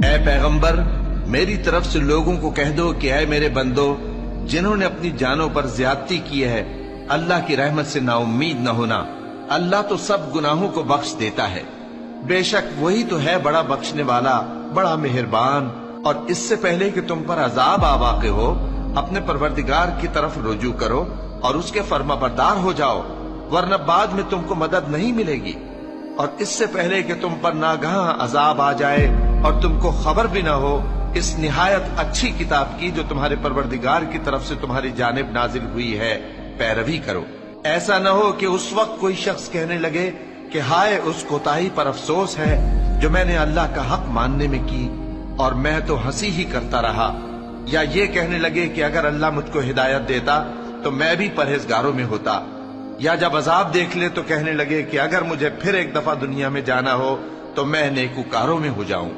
اے پیغمبر، میری طرف سے لوگوں کو کہہ دو کہ اے میرے بندو، جنہوں نے اپنی جانوں پر زیادتی کی ہے، اللہ کی رحمت سے نا امید نہ ہونا۔ اللہ تو سب گناہوں کو بخش دیتا ہے، بے شک وہی تو ہے بڑا بخشنے والا، بڑا مہربان۔ اور اس سے پہلے کہ تم پر عذاب آ واقع ہو، اپنے پروردگار کی طرف رجوع کرو اور اس کے فرما بردار ہو جاؤ، ورنہ بعد میں تم کو مدد نہیں ملے گی۔ اور اس سے پہلے کہ تم پر ناگہاں عذاب آ جائے اور تم کو خبر بھی نہ ہو، اس نہایت اچھی کتاب کی جو تمہارے پروردگار کی طرف سے تمہاری جانب نازل ہوئی ہے پیروی کرو۔ ایسا نہ ہو کہ اس وقت کوئی شخص کہنے لگے کہ ہائے اس کوتاہی پر افسوس ہے جو میں نے اللہ کا حق ماننے میں کی، اور میں تو ہنسی ہی کرتا رہا، یا یہ کہنے لگے کہ اگر اللہ مجھ کو ہدایت دیتا تو میں بھی پرہیزگاروں میں ہوتا، یا جب عذاب دیکھ لے تو کہنے لگے کہ اگر مجھے پھر ایک دفعہ دنیا میں جانا ہو تو میں نیکوکاروں میں ہو جاؤں۔